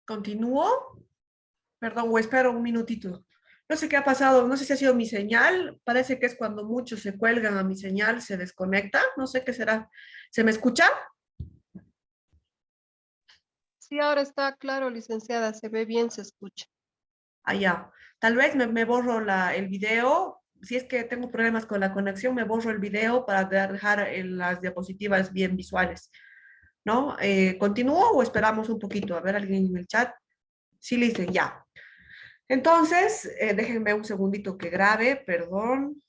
Continúo, perdón, o espero un minutito. No sé qué ha pasado, no sé si ha sido mi señal, parece que es cuando muchos se cuelgan a mi señal, se desconecta, no sé qué será. ¿Se me escucha? Sí, ahora está claro, licenciada, se ve bien, se escucha. Allá. Tal vez me borro el video. Si es que tengo problemas con la conexión, me borro el video para dejar las diapositivas bien visuales, ¿no? ¿Continúo o esperamos un poquito? A ver, alguien en el chat. Sí, listo, ya. Entonces, déjenme un segundito que grabe, perdón.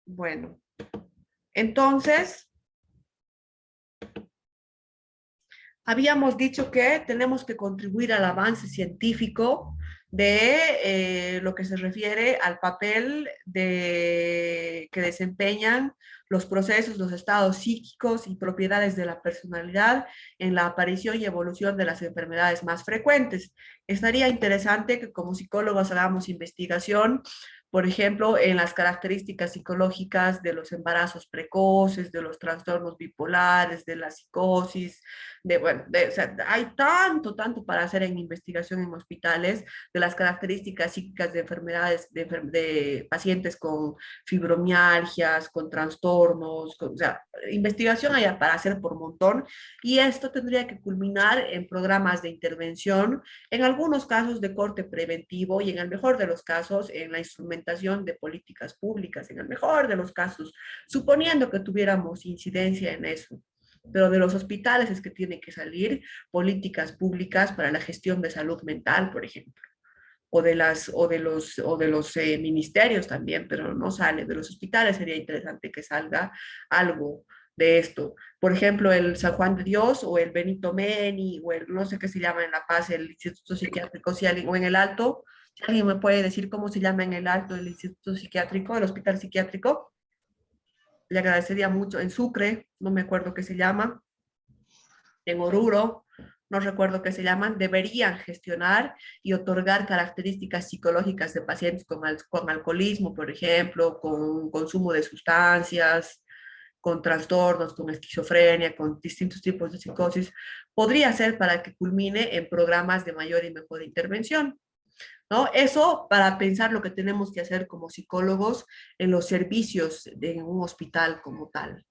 Bueno, entonces, habíamos dicho que tenemos que contribuir al avance científico de lo que se refiere al papel que desempeñan los procesos, los estados psíquicos y propiedades de la personalidad en la aparición y evolución de las enfermedades más frecuentes. Estaría interesante que como psicólogos hagamos investigación, por ejemplo, en las características psicológicas de los embarazos precoces, de los trastornos bipolares, de la psicosis, bueno, o sea, hay tanto para hacer en investigación en hospitales de las características psíquicas de enfermedades, de pacientes con fibromialgias, con trastornos, o sea, investigación hay para hacer por montón, y esto tendría que culminar en programas de intervención, en algunos casos de corte preventivo y en el mejor de los casos en la instrumentación de políticas públicas, en el mejor de los casos, suponiendo que tuviéramos incidencia en eso, pero de los hospitales es que tienen que salir políticas públicas para la gestión de salud mental, por ejemplo, o de los ministerios también, pero no sale. De los hospitales sería interesante que salga algo de esto. Por ejemplo, el San Juan de Dios o el Benito Meni o el no sé qué se llama en La Paz, el Instituto Psiquiátrico, si alguien, o en el Alto, si alguien me puede decir cómo se llama en el Alto el Instituto Psiquiátrico, el Hospital Psiquiátrico, le agradecería mucho. En Sucre, no me acuerdo qué se llama, en Oruro, no recuerdo qué se llaman, deberían gestionar y otorgar características psicológicas de pacientes con alcoholismo, por ejemplo, con consumo de sustancias, con trastornos, con esquizofrenia, con distintos tipos de psicosis, podría ser para que culmine en programas de mayor y mejor intervención, ¿no? Eso para pensar lo que tenemos que hacer como psicólogos en los servicios de un hospital como tal,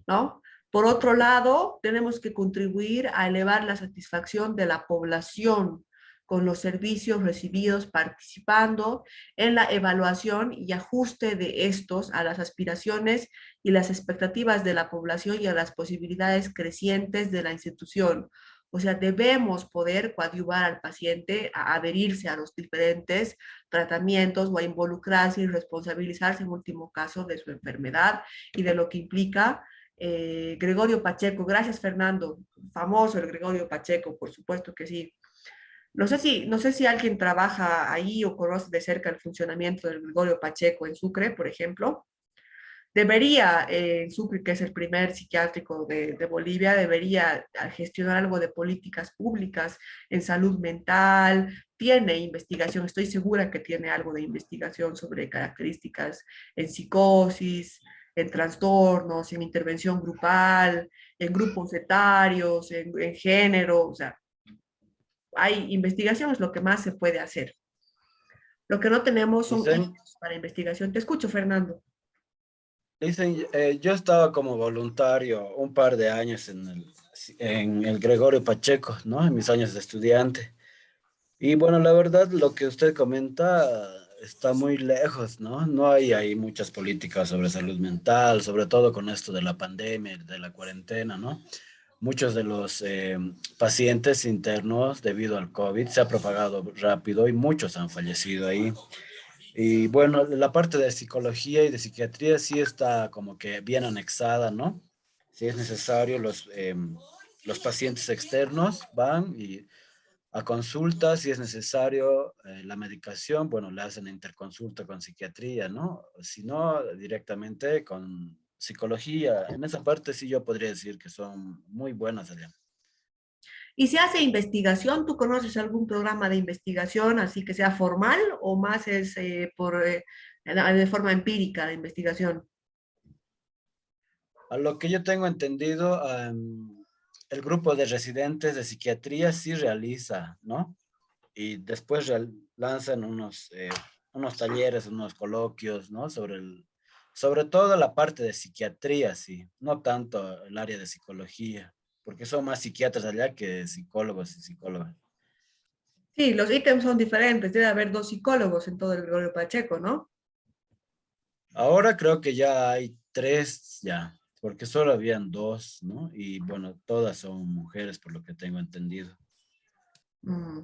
¿no? Por otro lado, tenemos que contribuir a elevar la satisfacción de la población con los servicios recibidos, participando en la evaluación y ajuste de estos a las aspiraciones y las expectativas de la población y a las posibilidades crecientes de la institución. O sea, debemos poder coadyuvar al paciente a adherirse a los diferentes tratamientos o a involucrarse y responsabilizarse en último caso de su enfermedad y de lo que implica Gregorio Pacheco. Gracias, Fernando. Famoso el Gregorio Pacheco, por supuesto que sí. No sé si alguien trabaja ahí o conoce de cerca el funcionamiento del Gregorio Pacheco en Sucre, por ejemplo. Debería, en Sucre, que es el primer psiquiátrico de Bolivia, debería gestionar algo de políticas públicas en salud mental. Tiene investigación, estoy segura que tiene algo de investigación sobre características en psicosis, en trastornos, en intervención grupal, en grupos etarios, en género. O sea, hay investigación, es lo que más se puede hacer. Lo que no tenemos son Dicen, hitos para investigación. Te escucho, Fernando. yo estaba como voluntario un par de años en el Gregorio Pacheco, ¿no? En mis años de estudiante. Y bueno, la verdad, lo que usted comenta está muy lejos, ¿no? No hay ahí muchas políticas sobre salud mental, sobre todo con esto de la pandemia, de la cuarentena, ¿no? Muchos de los pacientes internos debido al COVID se ha propagado rápido y muchos han fallecido ahí. Y bueno, la parte de psicología y de psiquiatría sí está como que bien anexada, ¿no? Si es necesario, los pacientes externos van y a consulta, si es necesario, la medicación, bueno, le hacen interconsulta con psiquiatría, ¿no? Si no, directamente con psicología. En esa parte sí yo podría decir que son muy buenas allá. Y se hace investigación, ¿tú conoces algún programa de investigación así que sea formal o más es de forma empírica de investigación? A lo que yo tengo entendido, el grupo de residentes de psiquiatría sí realiza, ¿no? Y después lanzan unos talleres, unos coloquios, ¿no? Sobre todo la parte de psiquiatría, sí, no tanto el área de psicología, porque son más psiquiatras allá que psicólogos y psicólogas. Sí, los ítems son diferentes. Debe haber 2 psicólogos en todo el Gregorio Pacheco, ¿no? Ahora creo que ya hay 3 ya, porque solo habían 2, ¿no? Y bueno, todas son mujeres por lo que tengo entendido. Mm.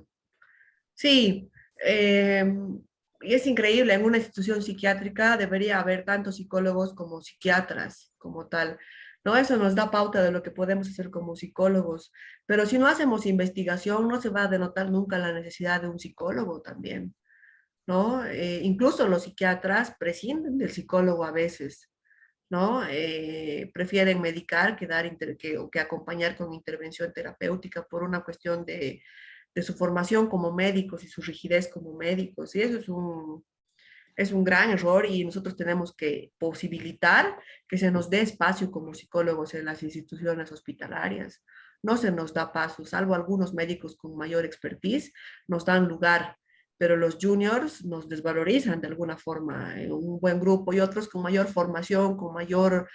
Sí, eh, y es increíble, en una institución psiquiátrica debería haber tanto psicólogos como psiquiatras, como tal. ¿No? Eso nos da pauta de lo que podemos hacer como psicólogos. Pero si no hacemos investigación, no se va a denotar nunca la necesidad de un psicólogo también, ¿no? Incluso los psiquiatras prescinden del psicólogo a veces, ¿no? Prefieren medicar que o que acompañar con intervención terapéutica por una cuestión de su formación como médicos y su rigidez como médicos. Y eso es un gran error y nosotros tenemos que posibilitar que se nos dé espacio como psicólogos en las instituciones hospitalarias. No se nos da paso, salvo algunos médicos con mayor expertise, nos dan lugar, pero los juniors nos desvalorizan de alguna forma en un buen grupo y otros con mayor formación, con mayor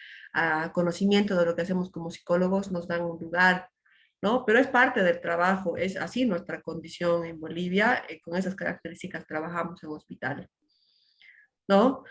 conocimiento de lo que hacemos como psicólogos, nos dan un lugar, ¿no? Pero es parte del trabajo, es así nuestra condición en Bolivia, con esas características trabajamos en hospitales, ¿no?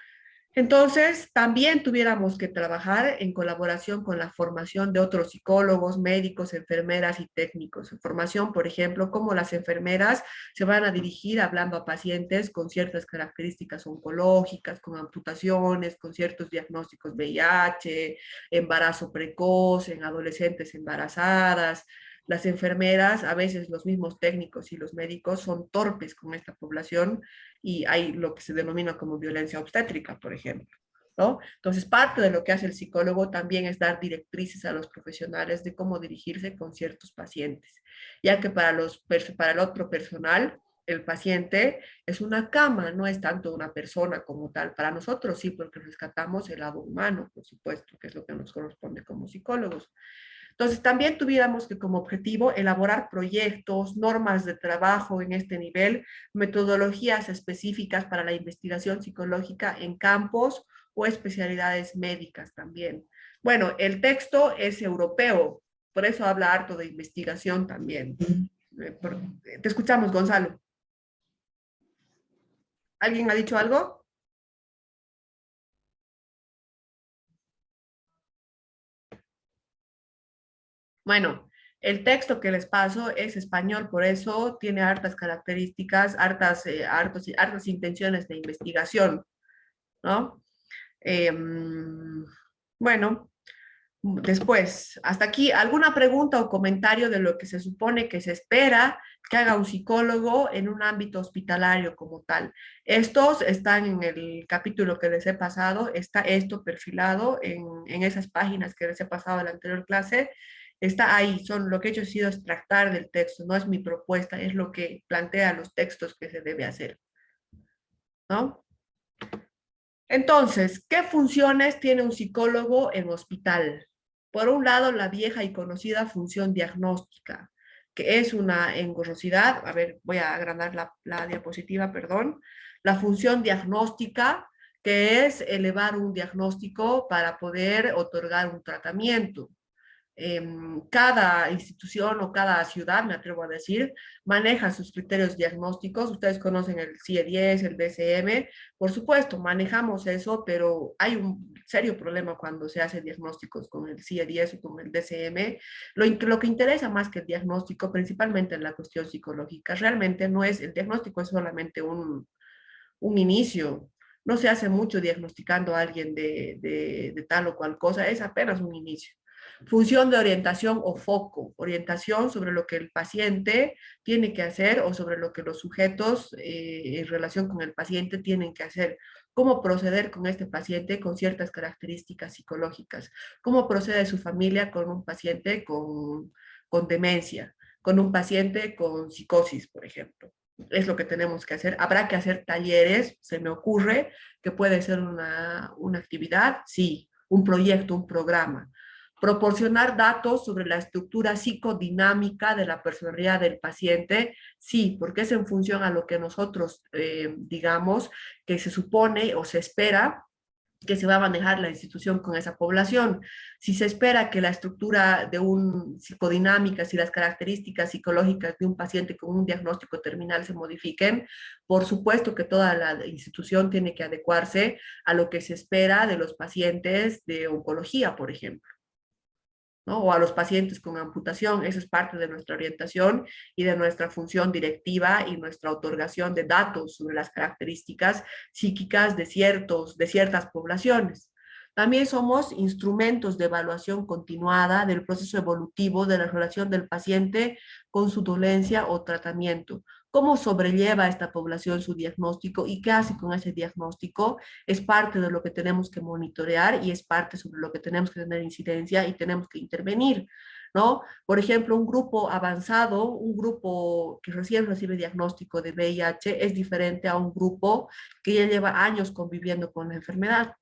Entonces, también tuviéramos que trabajar en colaboración con la formación de otros psicólogos, médicos, enfermeras y técnicos. Formación, por ejemplo, cómo las enfermeras se van a dirigir hablando a pacientes con ciertas características oncológicas, con amputaciones, con ciertos diagnósticos VIH, embarazo precoz, en adolescentes embarazadas. Las enfermeras, a veces los mismos técnicos y los médicos son torpes con esta población y hay lo que se denomina como violencia obstétrica, por ejemplo, ¿no? Entonces, parte de lo que hace el psicólogo también es dar directrices a los profesionales de cómo dirigirse con ciertos pacientes, ya que para el otro personal, el paciente es una cama, no es tanto una persona como tal. Para nosotros sí, porque rescatamos el lado humano, por supuesto, que es lo que nos corresponde como psicólogos. Entonces, también tuviéramos que como objetivo elaborar proyectos, normas de trabajo en este nivel, metodologías específicas para la investigación psicológica en campos o especialidades médicas también. Bueno, el texto es europeo, por eso habla harto de investigación también. Te escuchamos, Gonzalo. ¿Alguien ha dicho algo? Bueno, el texto que les paso es español, por eso tiene hartas características, hartas intenciones de investigación, ¿no? Bueno, después, hasta aquí, ¿alguna pregunta o comentario de lo que se supone que se espera que haga un psicólogo en un ámbito hospitalario como tal? Estos están en el capítulo que les he pasado, está esto perfilado en esas páginas que les he pasado en la anterior clase, está ahí, son lo que he hecho ha sido extractar del texto, no es mi propuesta, es lo que plantea los textos que se debe hacer, ¿no? Entonces, ¿qué funciones tiene un psicólogo en hospital? Por un lado, la vieja y conocida función diagnóstica, que es una engorrosidad. A ver, voy a agrandar la diapositiva, perdón. La función diagnóstica, que es elevar un diagnóstico para poder otorgar un tratamiento. Cada institución o cada ciudad, me atrevo a decir, maneja sus criterios diagnósticos. Ustedes conocen el CIE-10, el DSM. Por supuesto, manejamos eso, pero hay un serio problema cuando se hace diagnósticos con el CIE-10 o con el DSM. Lo que interesa más que el diagnóstico, principalmente en la cuestión psicológica, realmente no es, el diagnóstico es solamente un inicio. No se hace mucho diagnosticando a alguien de tal o cual cosa, es apenas un inicio. Función de orientación o foco, orientación sobre lo que el paciente tiene que hacer o sobre lo que los sujetos en relación con el paciente tienen que hacer. Cómo proceder con este paciente con ciertas características psicológicas. Cómo procede su familia con un paciente con demencia, con un paciente con psicosis, por ejemplo. Es lo que tenemos que hacer. Habrá que hacer talleres, se me ocurre que puede ser una actividad, sí, un proyecto, un programa. Proporcionar datos sobre la estructura psicodinámica de la personalidad del paciente, sí, porque es en función a lo que nosotros digamos que se supone o se espera que se va a manejar la institución con esa población. Si se espera que la estructura de un psicodinámica, si las características psicológicas de un paciente con un diagnóstico terminal se modifiquen, por supuesto que toda la institución tiene que adecuarse a lo que se espera de los pacientes de oncología, por ejemplo. ¿No? O a los pacientes con amputación. Eso es parte de nuestra orientación y de nuestra función directiva y nuestra otorgación de datos sobre las características psíquicas de ciertas poblaciones. También somos instrumentos de evaluación continuada del proceso evolutivo de la relación del paciente con su dolencia o tratamiento. ¿Cómo sobrelleva esta población su diagnóstico y qué hace con ese diagnóstico? Es parte de lo que tenemos que monitorear y es parte sobre lo que tenemos que tener incidencia y tenemos que intervenir, ¿no? Por ejemplo, un grupo avanzado, un grupo que recién recibe diagnóstico de VIH es diferente a un grupo que ya lleva años conviviendo con la enfermedad.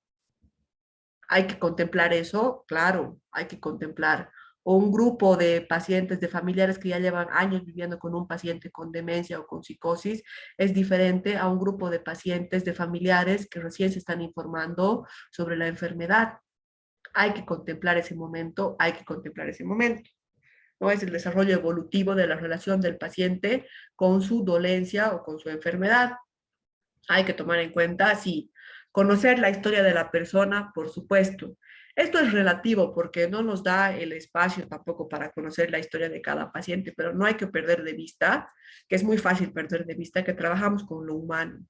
Hay que contemplar eso, claro, hay que contemplar. O un grupo de pacientes, de familiares que ya llevan años viviendo con un paciente con demencia o con psicosis, es diferente a un grupo de pacientes, de familiares que recién se están informando sobre la enfermedad. Hay que contemplar ese momento, hay que contemplar ese momento. ¿No? Es el desarrollo evolutivo de la relación del paciente con su dolencia o con su enfermedad. Hay que tomar en cuenta, sí, conocer la historia de la persona, por supuesto. Esto es relativo porque no nos da el espacio tampoco para conocer la historia de cada paciente, pero no hay que perder de vista, que es muy fácil perder de vista, que trabajamos con lo humano,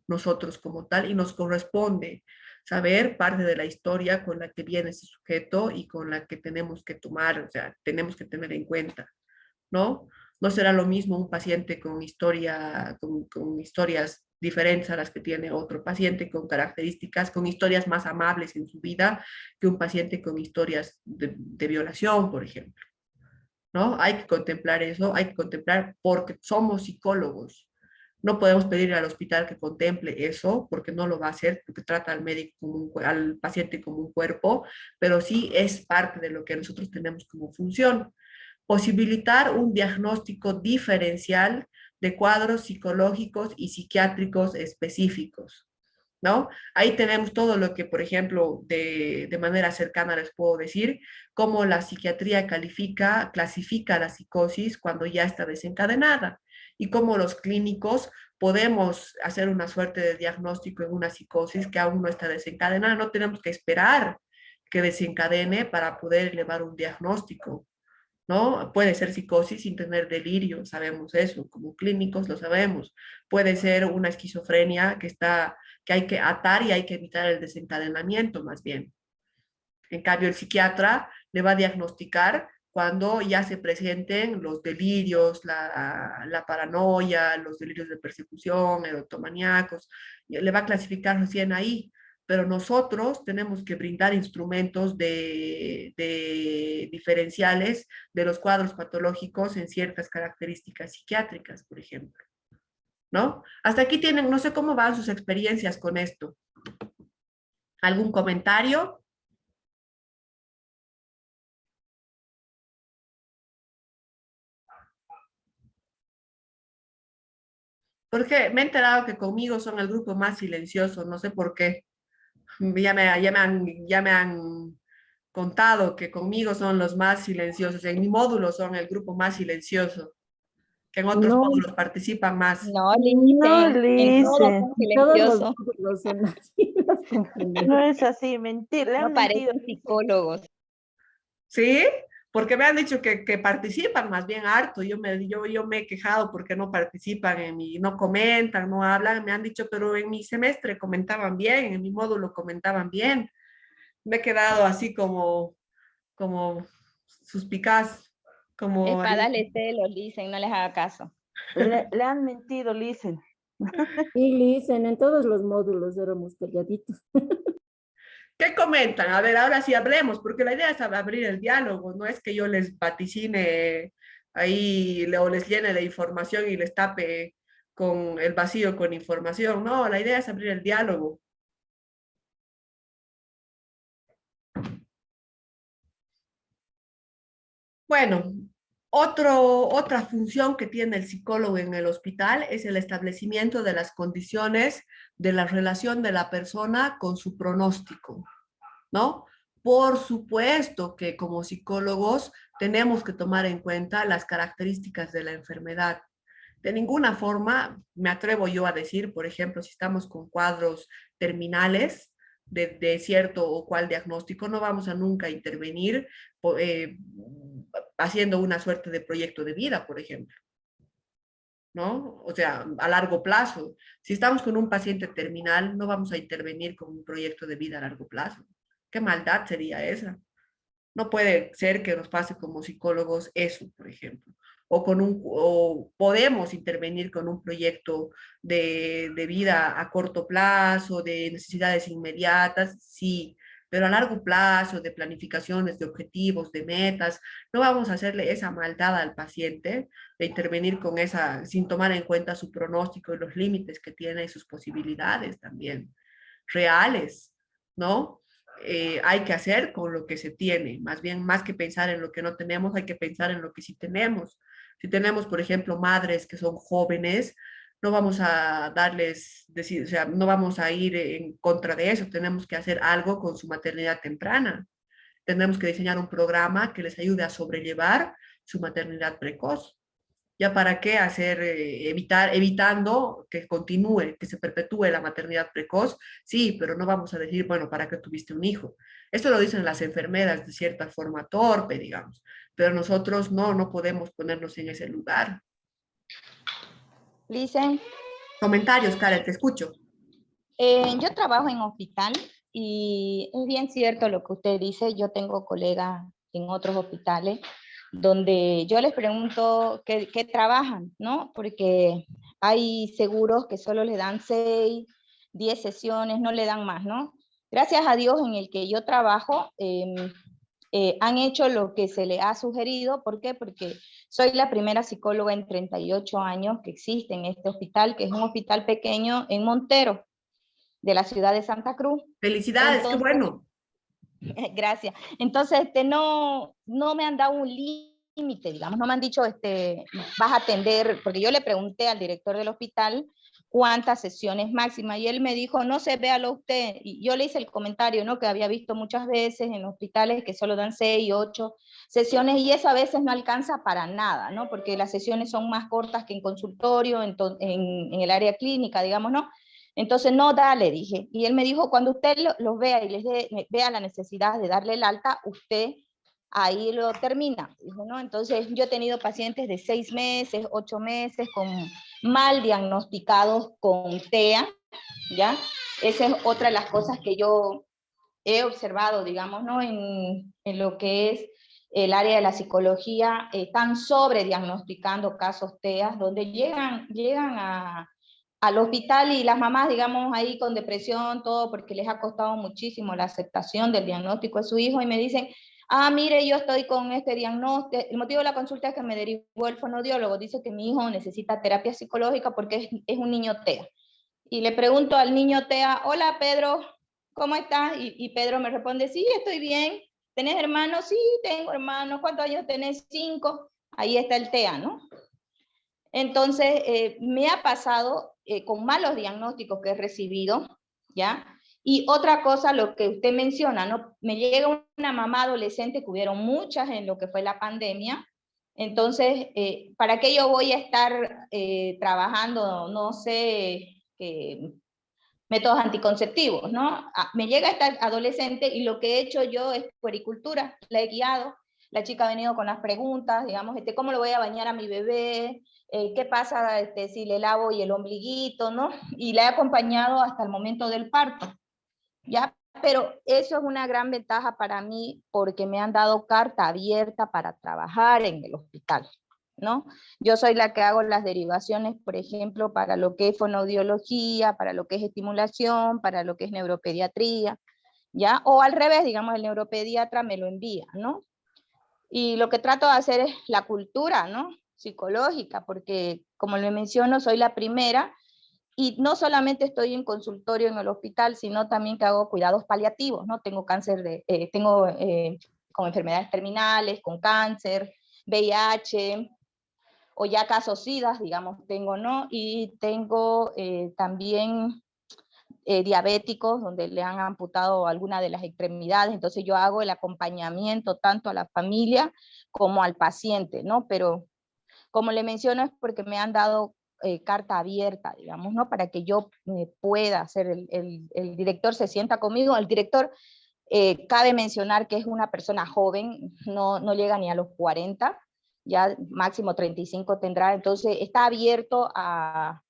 nosotros como tal, y nos corresponde saber parte de la historia con la que viene ese sujeto y con la que tenemos que tomar, o sea, tenemos que tener en cuenta. ¿No? No será lo mismo un paciente con historias diferentes a las que tiene otro paciente, con características, con historias más amables en su vida que un paciente con historias de violación, por ejemplo, ¿no? Hay que contemplar eso, hay que contemplar porque somos psicólogos. No podemos pedir al hospital que contemple eso porque no lo va a hacer, porque trata al médico al paciente como un cuerpo, pero sí es parte de lo que nosotros tenemos como función posibilitar un diagnóstico diferencial de cuadros psicológicos y psiquiátricos específicos, ¿no? Ahí tenemos todo lo que, por ejemplo, de manera cercana les puedo decir, cómo la psiquiatría clasifica la psicosis cuando ya está desencadenada y cómo los clínicos podemos hacer una suerte de diagnóstico en una psicosis que aún no está desencadenada. No tenemos que esperar que desencadene para poder elevar un diagnóstico. ¿No? Puede ser psicosis sin tener delirio, sabemos eso, como clínicos lo sabemos. Puede ser una esquizofrenia que hay que atar y hay que evitar el desencadenamiento más bien. En cambio, el psiquiatra le va a diagnosticar cuando ya se presenten los delirios, la paranoia, los delirios de persecución, erotomaníacos, le va a clasificar recién ahí, pero nosotros tenemos que brindar instrumentos de diferenciales de los cuadros patológicos en ciertas características psiquiátricas, por ejemplo, ¿no? Hasta aquí tienen, no sé cómo van sus experiencias con esto. ¿Algún comentario? Porque me he enterado que conmigo son el grupo más silencioso, no sé por qué. Ya me han contado que conmigo son los más silenciosos. En mi módulo son el grupo más silencioso, que en otros No, módulos participan más. No, no, en todo Lice. son Todos los silenciosos. módulos son así, los confunden. No es así, mentira, le No han mentido. parecen psicólogos. ¿Sí? Porque me han dicho que participan más bien harto. Yo me he quejado porque no participan no comentan, no hablan. Me han dicho, pero en mi semestre comentaban bien, en mi módulo comentaban bien. Me he quedado así como suspicaz, Es como para ahí. darle celos, dicen, no les haga caso. Le han mentido, le dicen. Y Licen, en todos los módulos éramos calladitos. ¿Qué comentan? A ver, ahora sí hablemos, porque la idea es abrir el diálogo, no es que yo les vaticine ahí o les llene de información y les tape con el vacío con información, no, la idea es abrir el diálogo. Bueno, otra función que tiene el psicólogo en el hospital es el establecimiento de las condiciones de la relación de la persona con su pronóstico, ¿no? Por supuesto que como psicólogos tenemos que tomar en cuenta las características de la enfermedad. De ninguna forma me atrevo yo a decir, por ejemplo, si estamos con cuadros terminales de cierto o cual diagnóstico, no vamos a nunca intervenir haciendo una suerte de proyecto de vida, por ejemplo, ¿no? O sea, a largo plazo. Si estamos con un paciente terminal, no vamos a intervenir con un proyecto de vida a largo plazo. ¿Qué maldad sería esa? No puede ser que nos pase como psicólogos eso, por ejemplo. O podemos intervenir con un proyecto de vida a corto plazo, de necesidades inmediatas, sí, pero a largo plazo, de planificaciones, de objetivos, de metas, no vamos a hacerle esa maldad al paciente de intervenir con esa, sin tomar en cuenta su pronóstico y los límites que tiene y sus posibilidades también reales, ¿no? Hay que hacer con lo que se tiene. Más bien, más que pensar en lo que no tenemos, hay que pensar en lo que sí tenemos. Si tenemos, por ejemplo, madres que son jóvenes, no vamos a darles, decir, o sea, no vamos a ir en contra de eso. Tenemos que hacer algo con su maternidad temprana. Tenemos que diseñar un programa que les ayude a sobrellevar su maternidad precoz. ¿Ya para qué hacer, evitando que continúe, que se perpetúe la maternidad precoz? Sí, pero no vamos a decir, bueno, ¿para qué tuviste un hijo? Esto lo dicen las enfermeras de cierta forma torpe, digamos, pero nosotros no podemos ponernos en ese lugar. Licen, Comentarios, Karen, te escucho. yo trabajo en hospital y es bien cierto lo que usted dice. Yo tengo colegas en otros hospitales donde yo les pregunto qué trabajan, ¿no? Porque hay seguros que solo le dan 6, 10 sesiones, no le dan más, ¿no? Gracias a Dios en el que yo trabajo, han hecho lo que se le ha sugerido. ¿Por qué? Porque soy la primera psicóloga en 38 años que existe en este hospital, que es un hospital pequeño en Montero, de la ciudad de Santa Cruz. Felicidades, qué Entonces, bueno. gracias. Entonces, no me han dado un límite, digamos, no me han dicho, vas a atender, porque yo le pregunté al director del hospital cuántas sesiones máximas, y él me dijo, no sé, véalo usted, y yo le hice el comentario, ¿no?, que había visto muchas veces en hospitales que solo dan 6, 8 sesiones, y eso a veces no alcanza para nada, ¿no?, porque las sesiones son más cortas que en consultorio, en el área clínica, digamos, ¿no? Entonces, no, dale, dije. Y él me dijo, cuando usted los vea y vea la necesidad de darle el alta, usted ahí lo termina. Dijo, ¿no? Entonces, yo he tenido pacientes de 6 meses, 8 meses, mal diagnosticados con TEA, ¿ya? Esa es otra de las cosas que yo he observado, digamos, ¿no? En lo que es el área de la psicología, están sobrediagnosticando casos TEA, donde llegan al hospital y las mamás, digamos, ahí con depresión, todo, porque les ha costado muchísimo la aceptación del diagnóstico de su hijo, y me dicen, mire, yo estoy con este diagnóstico, el motivo de la consulta es que me derivó el fonoaudiólogo, dice que mi hijo necesita terapia psicológica porque es un niño TEA. Y le pregunto al niño TEA, hola Pedro, ¿cómo estás? Y Pedro me responde, sí, estoy bien. ¿Tenés hermanos? Sí, tengo hermanos. ¿Cuántos años tenés? 5. Ahí está el TEA, ¿no? Entonces, me ha pasado con malos diagnósticos que he recibido, ¿ya? Y otra cosa, lo que usted menciona, ¿no? Me llega una mamá adolescente, que hubieron muchas en lo que fue la pandemia. Entonces, ¿para qué yo voy a estar trabajando, no sé, métodos anticonceptivos, ¿no? Me llega esta adolescente y lo que he hecho yo es puericultura, la he guiado. La chica ha venido con las preguntas, digamos, ¿cómo lo voy a bañar a mi bebé? ¿Qué pasa si le lavo y el ombliguito, no? Y la he acompañado hasta el momento del parto, ¿ya? Pero eso es una gran ventaja para mí, porque me han dado carta abierta para trabajar en el hospital, ¿no? Yo soy la que hago las derivaciones, por ejemplo, para lo que es fonoaudiología, para lo que es estimulación, para lo que es neuropediatría, ¿ya? O al revés, digamos, el neuropediatra me lo envía, ¿no? Y lo que trato de hacer es la cultura, ¿no?, psicológica, porque, como le menciono, soy la primera, y no solamente estoy en consultorio en el hospital, sino también que hago cuidados paliativos, ¿no? Tengo cáncer, tengo con enfermedades terminales, con cáncer, VIH, o ya casos SIDA, digamos, tengo, ¿no? Y tengo también diabéticos, donde le han amputado alguna de las extremidades, entonces yo hago el acompañamiento tanto a la familia como al paciente, ¿no? Pero como le menciono es porque me han dado carta abierta, digamos, ¿no? Para que yo pueda hacer, el director se sienta conmigo, el director, cabe mencionar que es una persona joven, no llega ni a los 40, ya máximo 35 tendrá, entonces está abierto a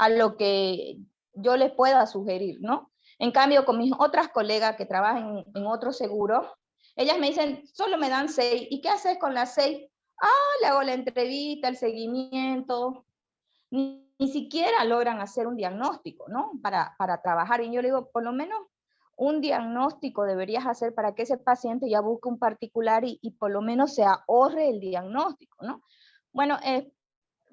lo que yo les pueda sugerir, ¿no? En cambio, con mis otras colegas que trabajan en otro seguro, ellas me dicen, solo me dan 6, ¿y qué haces con las 6? Le hago la entrevista, el seguimiento, ni siquiera logran hacer un diagnóstico, ¿no? Para trabajar, y yo le digo, por lo menos un diagnóstico deberías hacer para que ese paciente ya busque un particular y por lo menos se ahorre el diagnóstico, ¿no? Bueno,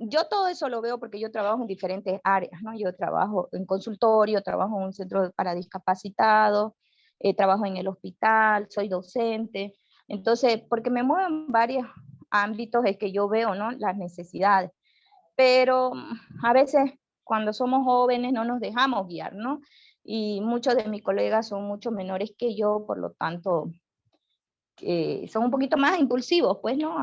yo todo eso lo veo porque yo trabajo en diferentes áreas, ¿no? Yo trabajo en consultorio, trabajo en un centro para discapacitados, trabajo en el hospital, soy docente. Entonces, porque me muevo en varios ámbitos es que yo veo, ¿no? Las necesidades. Pero a veces cuando somos jóvenes no nos dejamos guiar, ¿no? Y muchos de mis colegas son mucho menores que yo, por lo tanto, son un poquito más impulsivos, pues, ¿no?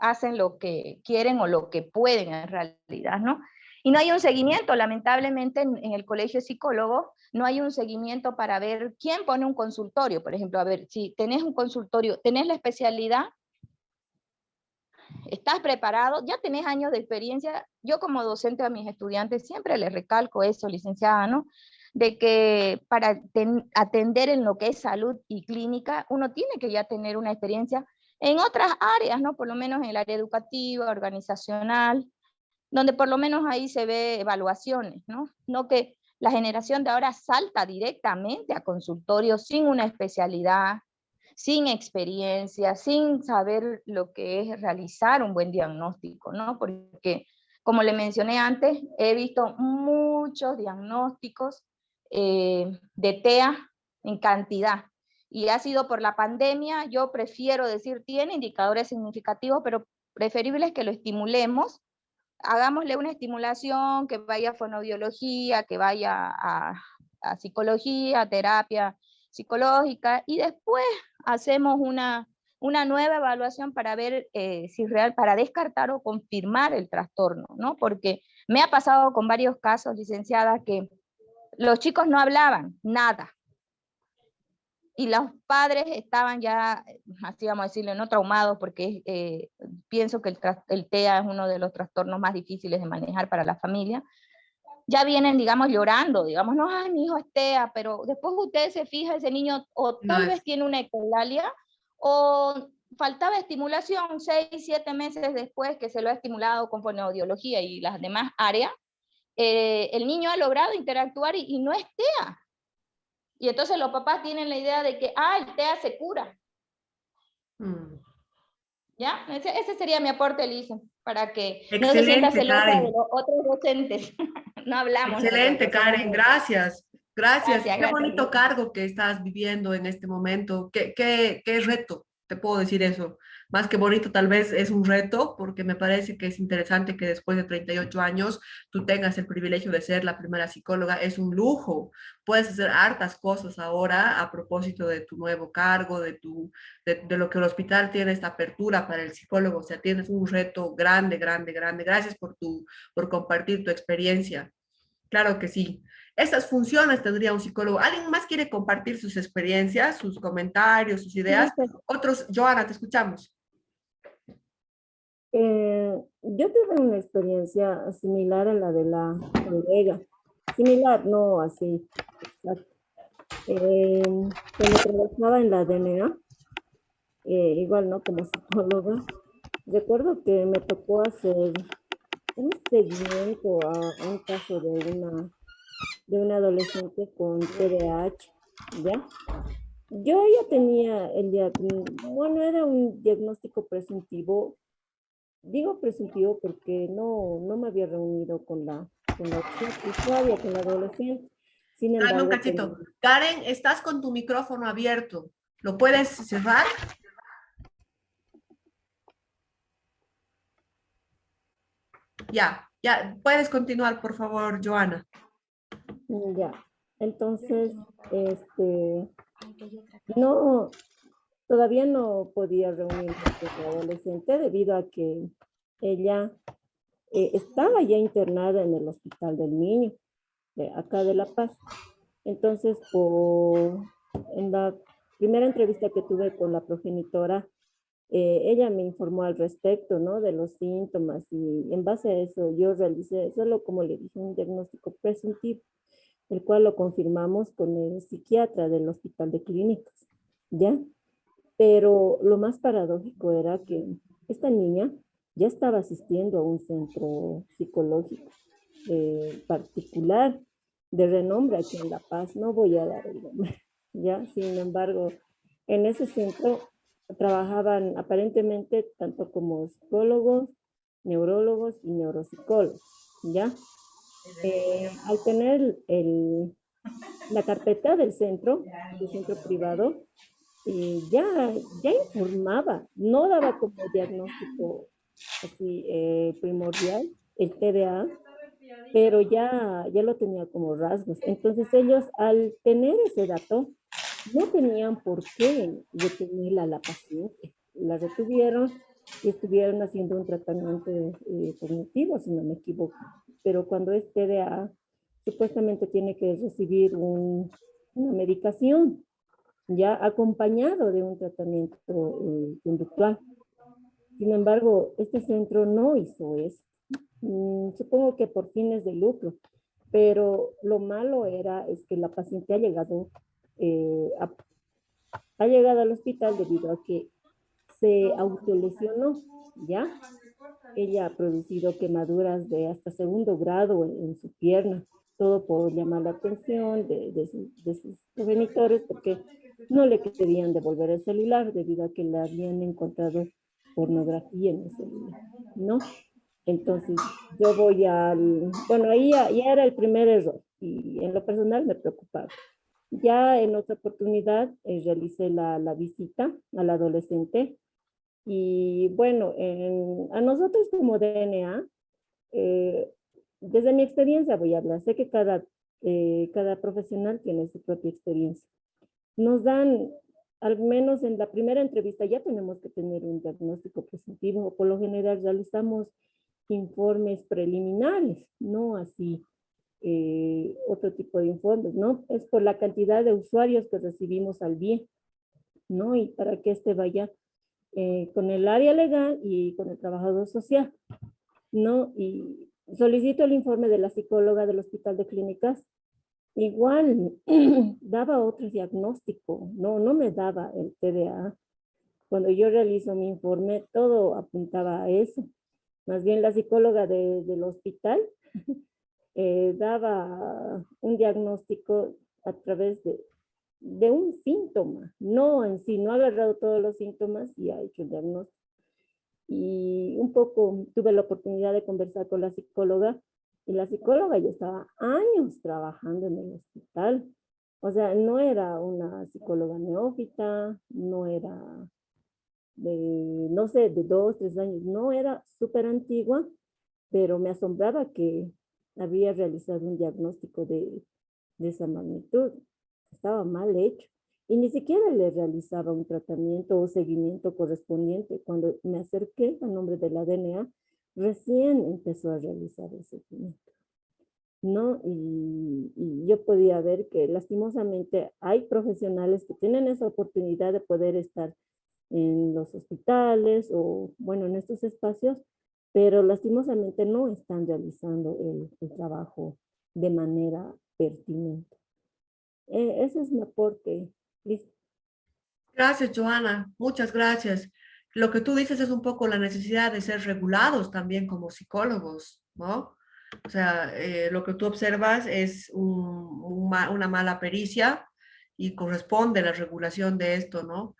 Hacen lo que quieren o lo que pueden en realidad, ¿no? Y no hay un seguimiento, lamentablemente en el colegio de psicólogos no hay un seguimiento para ver quién pone un consultorio, por ejemplo, a ver, si tenés un consultorio, tenés la especialidad, estás preparado, ya tenés años de experiencia. Yo como docente a mis estudiantes siempre les recalco eso, licenciada, ¿no? De que para atender en lo que es salud y clínica, uno tiene que ya tener una experiencia en otras áreas, ¿no? Por lo menos en el área educativa, organizacional, donde por lo menos ahí se ve evaluaciones, ¿no? No que la generación de ahora salta directamente a consultorios sin una especialidad, sin experiencia, sin saber lo que es realizar un buen diagnóstico, ¿no? Porque, como le mencioné antes, he visto muchos diagnósticos de TEA en cantidad, y ha sido por la pandemia. Yo prefiero decir, tiene indicadores significativos, pero preferible es que lo estimulemos, hagámosle una estimulación, que vaya a fonoaudiología, que vaya a psicología, a terapia psicológica, y después hacemos una nueva evaluación para ver si real, para descartar o confirmar el trastorno, ¿no? Porque me ha pasado con varios casos, licenciada, que los chicos no hablaban nada, y los padres estaban ya, así vamos a decirlo, no traumados, porque pienso que el TEA es uno de los trastornos más difíciles de manejar para la familia. Ya vienen, digamos, llorando, digamos, no, ay, mi hijo es TEA, pero después usted se fija, ese niño o tal vez tiene una ecolalia, o faltaba estimulación 6, 7 meses después que se lo ha estimulado con fonoaudiología y las demás áreas, el niño ha logrado interactuar y no es TEA. Y entonces los papás tienen la idea de que, el TEA se cura. ¿Ya? Ese sería mi aporte, Lisa, para que no se sienta Excelente, celosa de Karen. los otros docentes. No hablamos. Excelente, nosotros, Karen, gracias. Gracias. Qué Gracias, bonito Lisa. cargo que estás viviendo en este momento. Qué reto, te puedo decir eso. Más que bonito, tal vez es un reto, porque me parece que es interesante que después de 38 años tú tengas el privilegio de ser la primera psicóloga. Es un lujo. Puedes hacer hartas cosas ahora a propósito de tu nuevo cargo, de lo que el hospital tiene, esta apertura para el psicólogo. O sea, tienes un reto grande, grande, grande. Gracias por compartir tu experiencia. Claro que sí. Estas funciones tendría un psicólogo. ¿Alguien más quiere compartir sus experiencias, sus comentarios, sus ideas? Otros, Joana, te escuchamos. Yo tuve una experiencia similar a la de la colega. Similar, no así. Cuando trabajaba en la DNA, igual no como psicóloga, recuerdo que me tocó hacer un seguimiento a un caso de una adolescente con TDAH, ¿ya? Yo ya tenía el diagnóstico, bueno, era un diagnóstico presuntivo. Digo presuntivo porque no me había reunido con la chica, todavía con la adolescente. Sin Dame un embargo, cachito. Karen, estás con tu micrófono abierto. ¿Lo puedes cerrar? Ya, puedes continuar, por favor, Joana. Ya, entonces, no, todavía no podía reunirme con la adolescente debido a que ella estaba ya internada en el Hospital del Niño, de acá de La Paz. Entonces, en la primera entrevista que tuve con la progenitora, ella me informó al respecto, ¿no? De los síntomas y en base a eso yo realicé, solo como le dije, un diagnóstico presuntivo, el cual lo confirmamos con el psiquiatra del Hospital de Clínicas, ¿ya? Pero lo más paradójico era que esta niña ya estaba asistiendo a un centro psicológico particular de renombre aquí en La Paz. No voy a dar el nombre, ¿ya? Sin embargo, en ese centro trabajaban aparentemente tanto como psicólogos, neurólogos y neuropsicólogos, ¿ya? Al tener la carpeta del centro privado, ya informaba, no daba como diagnóstico así primordial el TDA, pero ya lo tenía como rasgos. Entonces ellos al tener ese dato, no tenían por qué retenerla a la paciente. La retuvieron y estuvieron haciendo un tratamiento cognitivo, si no me equivoco. Pero cuando es TDA, supuestamente tiene que recibir una medicación ya acompañado de un tratamiento conductual. Sin embargo, este centro no hizo eso. Supongo que por fines de lucro, pero lo malo es que la paciente eh, a- ha llegado al hospital debido a que se autolesionó, ¿ya? Ella ha producido quemaduras de hasta segundo grado en su pierna, todo por llamar la atención de sus progenitores, porque no le querían devolver el celular debido a que le habían encontrado pornografía en el celular, ¿no? Entonces, yo voy bueno, ahí ya era el primer error y en lo personal me preocupaba. Ya en otra oportunidad realicé la visita al adolescente y bueno, a nosotros como DNA, eh, desde mi experiencia voy a hablar, sé que cada profesional tiene su propia experiencia. Nos dan, al menos en la primera entrevista, ya tenemos que tener un diagnóstico positivo, o por lo general realizamos informes preliminares, no así otro tipo de informes, ¿no? Es por la cantidad de usuarios que recibimos al día, ¿no? Y para que este vaya con el área legal y con el trabajador social, ¿no? Y solicito el informe de la psicóloga del Hospital de Clínicas. Igual daba otro diagnóstico, no me daba el TDA. Cuando yo realizo mi informe, todo apuntaba a eso. Más bien la psicóloga del hospital daba un diagnóstico a través de un síntoma, no en sí, no ha agarrado todos los síntomas y ha hecho el diagnóstico. Y un poco tuve la oportunidad de conversar con la psicóloga y la psicóloga ya estaba años trabajando en el hospital. O sea, no era una psicóloga neófita, no era no sé, de 2, 3 años, no era súper antigua, pero me asombraba que había realizado un diagnóstico de esa magnitud. Estaba mal hecho. Y ni siquiera le realizaba un tratamiento o seguimiento correspondiente. Cuando me acerqué a nombre de la DNA, recién empezó a realizar el seguimiento, ¿no? Y yo podía ver que lastimosamente hay profesionales que tienen esa oportunidad de poder estar en los hospitales o, bueno, en estos espacios, pero lastimosamente no están realizando el trabajo de manera pertinente. Ese es mi aporte. Listo. Gracias, Joana. Muchas gracias. Lo que tú dices es un poco la necesidad de ser regulados también como psicólogos, ¿no? O sea, lo que tú observas es una mala pericia y corresponde la regulación de esto, ¿no?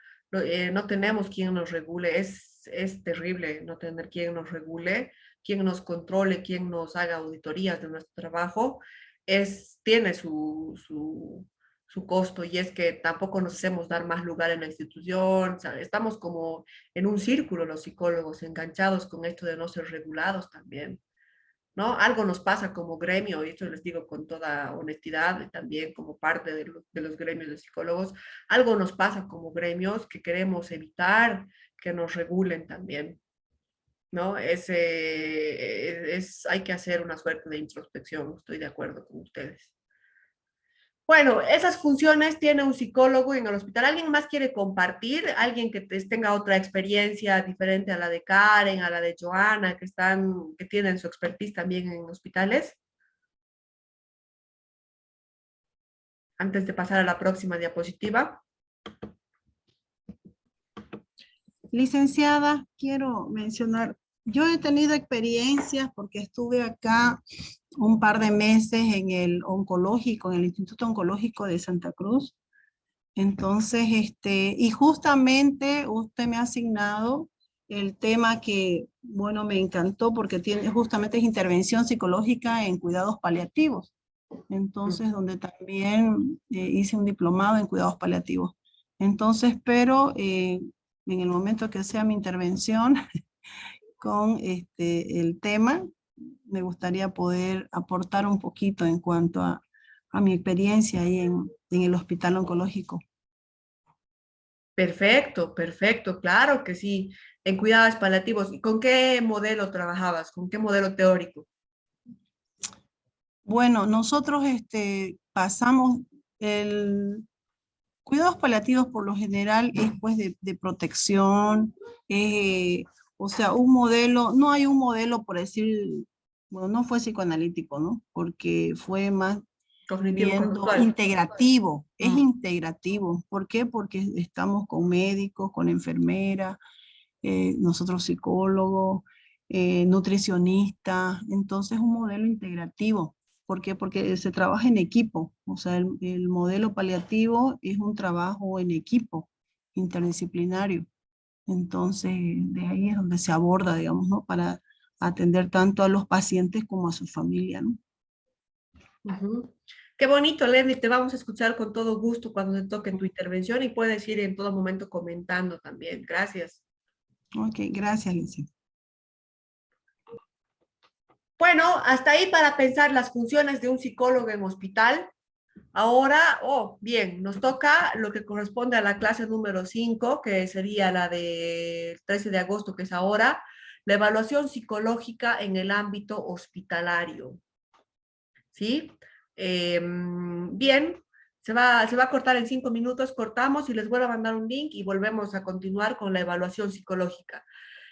No tenemos quien nos regule, es terrible no tener quien nos regule, quien nos controle, quien nos haga auditorías de nuestro trabajo, tiene su costo y es que tampoco nos hacemos dar más lugar en la institución, o sea, estamos como en un círculo los psicólogos enganchados con esto de no ser regulados también. ¿no? Algo nos pasa como gremio, y esto les digo con toda honestidad, y también como parte de los gremios de psicólogos, algo nos pasa como gremios que queremos evitar que nos regulen también, ¿no? Hay que hacer una suerte de introspección, estoy de acuerdo con ustedes. Bueno, esas funciones tiene un psicólogo en el hospital. ¿Alguien más quiere compartir? ¿Alguien que tenga otra experiencia diferente a la de Karen, a la de Joana, que tienen su expertise también en hospitales? Antes de pasar a la próxima diapositiva. Licenciada, quiero mencionar, yo he tenido experiencias porque estuve acá un par de meses en el oncológico, en el Instituto Oncológico de Santa Cruz. Entonces, y justamente usted me ha asignado el tema que, bueno, me encantó porque tiene, justamente es intervención psicológica en cuidados paliativos. Entonces, donde también hice un diplomado en cuidados paliativos. Entonces, pero en el momento que sea mi intervención con el tema, me gustaría poder aportar un poquito en cuanto a mi experiencia ahí en el hospital oncológico. Perfecto, perfecto, claro que sí. En cuidados paliativos. ¿Y con qué modelo trabajabas? ¿Con qué modelo teórico? Bueno, nosotros pasamos el cuidados paliativos por lo general es pues de protección, o sea, un modelo, no hay un modelo por decir, bueno, no fue psicoanalítico, ¿no? Porque fue más Cognitivo viendo conductual. integrativo, es Mm. integrativo. ¿Por qué? Porque estamos con médicos, con enfermeras, nosotros psicólogos, nutricionistas, entonces un modelo integrativo. ¿Por qué? Porque se trabaja en equipo, o sea, el modelo paliativo es un trabajo en equipo, interdisciplinario. Entonces, de ahí es donde se aborda, digamos, ¿no? Para atender tanto a los pacientes como a su familia, ¿no? Ujú. Qué bonito, Leslie, te vamos a escuchar con todo gusto cuando te toque tu intervención y puedes ir en todo momento comentando también. Gracias. Ok, gracias, Licia. Bueno, hasta ahí para pensar las funciones de un psicólogo en hospital. Ahora, bien, nos toca lo que corresponde a la clase número 5, que sería la del 13 de agosto, que es ahora, la evaluación psicológica en el ámbito hospitalario. ¿Sí? Bien, se va a cortar en 5 minutos, cortamos y les vuelvo a mandar un link y volvemos a continuar con la evaluación psicológica.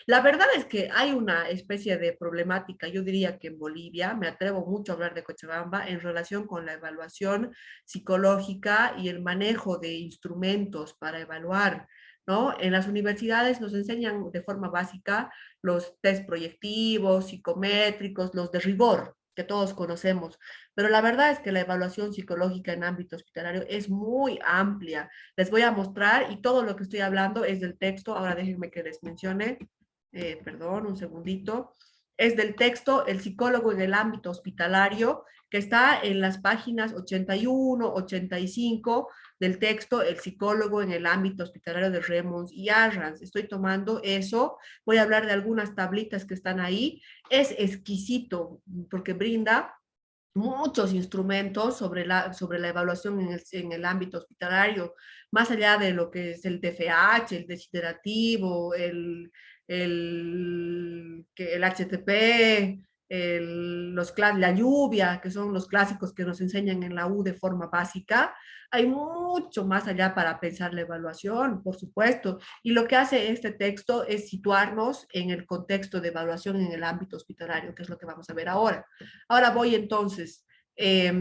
La verdad es que hay una especie de problemática, yo diría que en Bolivia, me atrevo mucho a hablar de Cochabamba, en relación con la evaluación psicológica y el manejo de instrumentos para evaluar, ¿no? En las universidades nos enseñan de forma básica los test proyectivos, psicométricos, los de rigor, que todos conocemos, pero la verdad es que la evaluación psicológica en ámbito hospitalario es muy amplia. Les voy a mostrar y todo lo que estoy hablando es del texto, ahora déjenme que les mencione. Perdón, un segundito, es del texto El psicólogo en el ámbito hospitalario, que está en las páginas 81, 85 del texto El psicólogo en el ámbito hospitalario de Remons y Arranz. Estoy tomando eso, voy a hablar de algunas tablitas que están ahí. Es exquisito porque brinda muchos instrumentos sobre la evaluación en el ámbito hospitalario, más allá de lo que es el TFH, el desiderativo, el HTP, la lluvia, que son los clásicos que nos enseñan en la U de forma básica. Hay mucho más allá para pensar la evaluación, por supuesto. Y lo que hace este texto es situarnos en el contexto de evaluación en el ámbito hospitalario, que es lo que vamos a ver ahora. Ahora voy entonces, eh,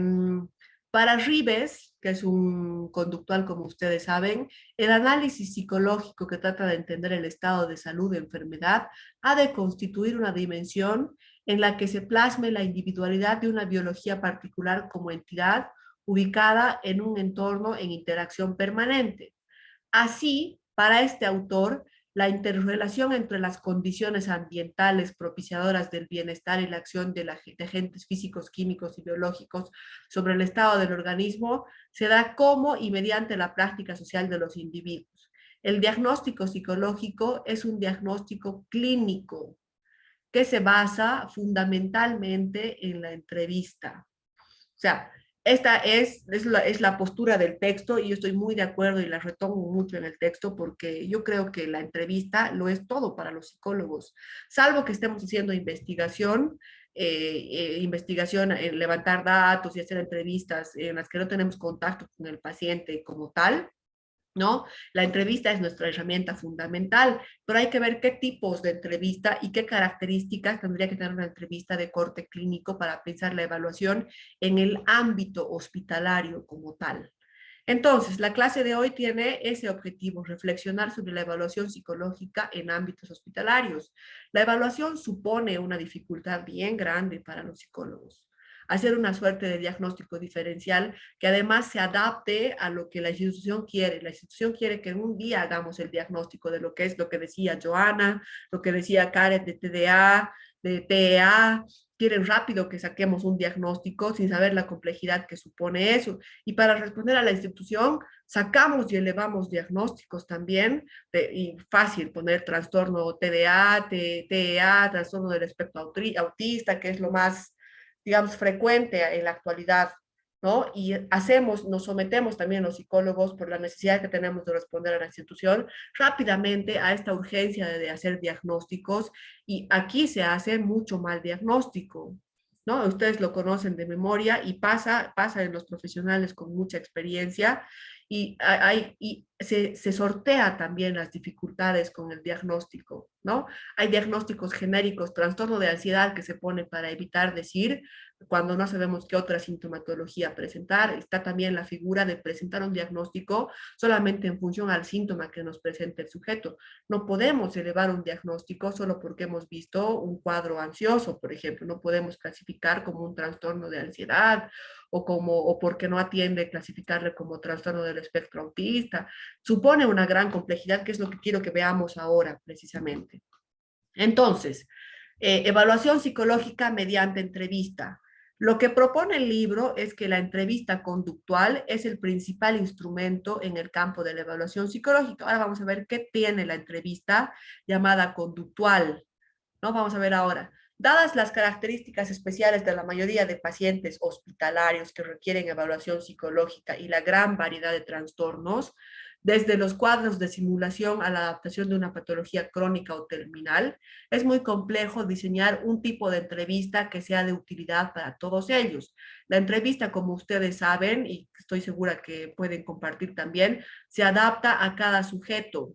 para Rives, que es un conductual como ustedes saben, el análisis psicológico que trata de entender el estado de salud de enfermedad ha de constituir una dimensión en la que se plasme la individualidad de una biología particular como entidad ubicada en un entorno en interacción permanente. Así, para este autor, la interrelación entre las condiciones ambientales propiciadoras del bienestar y la acción de agentes físicos, químicos y biológicos sobre el estado del organismo se da como y mediante la práctica social de los individuos. El diagnóstico psicológico es un diagnóstico clínico que se basa fundamentalmente en la entrevista. O sea, esta es la postura del texto y yo estoy muy de acuerdo y la retomo mucho en el texto porque yo creo que la entrevista lo es todo para los psicólogos, salvo que estemos haciendo investigación en levantar datos y hacer entrevistas en las que no tenemos contacto con el paciente como tal, ¿no? La entrevista es nuestra herramienta fundamental, pero hay que ver qué tipos de entrevista y qué características tendría que tener una entrevista de corte clínico para pensar la evaluación en el ámbito hospitalario como tal. Entonces, la clase de hoy tiene ese objetivo, reflexionar sobre la evaluación psicológica en ámbitos hospitalarios. La evaluación supone una dificultad bien grande para los psicólogos. Hacer una suerte de diagnóstico diferencial que además se adapte a lo que la institución quiere. La institución quiere que en un día hagamos el diagnóstico de lo que es lo que decía Joana, lo que decía Karen de TDA, de TEA. Quieren rápido que saquemos un diagnóstico sin saber la complejidad que supone eso. Y para responder a la institución, sacamos y elevamos diagnósticos también, y fácil poner trastorno TDA, TEA, trastorno del espectro autista, que es lo más, digamos, frecuente en la actualidad, ¿no? Y nos sometemos también los psicólogos por la necesidad que tenemos de responder a la institución rápidamente a esta urgencia de hacer diagnósticos, y aquí se hace mucho mal diagnóstico, ¿no? Ustedes lo conocen de memoria y pasa en los profesionales con mucha experiencia y se sortea también las dificultades con el diagnóstico, ¿no? Hay diagnósticos genéricos, trastorno de ansiedad que se pone para evitar decir cuando no sabemos qué otra sintomatología presentar. Está también la figura de presentar un diagnóstico solamente en función al síntoma que nos presenta el sujeto. No podemos elevar un diagnóstico solo porque hemos visto un cuadro ansioso, por ejemplo. No podemos clasificar como un trastorno de ansiedad o porque no atiende, clasificarle como trastorno del espectro autista. Supone una gran complejidad, que es lo que quiero que veamos ahora precisamente. Entonces, evaluación psicológica mediante entrevista. Lo que propone el libro es que la entrevista conductual es el principal instrumento en el campo de la evaluación psicológica. Ahora vamos a ver qué tiene la entrevista llamada conductual, ¿no? Vamos a ver ahora. Dadas las características especiales de la mayoría de pacientes hospitalarios que requieren evaluación psicológica y la gran variedad de trastornos, desde los cuadros de simulación a la adaptación de una patología crónica o terminal, es muy complejo diseñar un tipo de entrevista que sea de utilidad para todos ellos. La entrevista, como ustedes saben, y estoy segura que pueden compartir también, se adapta a cada sujeto.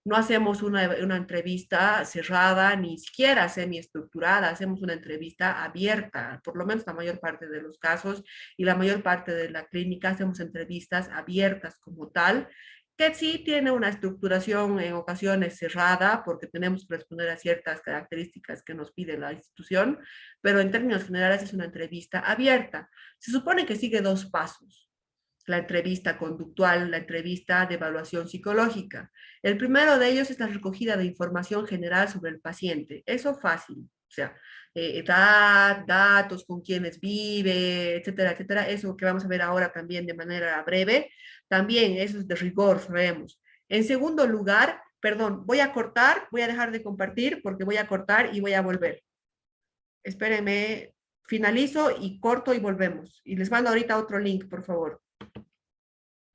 No hacemos una entrevista cerrada, ni siquiera semiestructurada, hacemos una entrevista abierta, por lo menos la mayor parte de los casos y la mayor parte de la clínica hacemos entrevistas abiertas como tal, que sí tiene una estructuración en ocasiones cerrada, porque tenemos que responder a ciertas características que nos pide la institución, pero en términos generales es una entrevista abierta. Se supone que sigue dos pasos: la entrevista conductual, la entrevista de evaluación psicológica. El primero de ellos es la recogida de información general sobre el paciente. Eso fácil, o sea, edad, datos, con quienes vive, etcétera, etcétera. Eso que vamos a ver ahora también de manera breve. También eso es de rigor, sabemos. En segundo lugar, perdón, voy a dejar de compartir porque voy a cortar y voy a volver. Espérenme, finalizo y corto y volvemos. Y les mando ahorita otro link, por favor.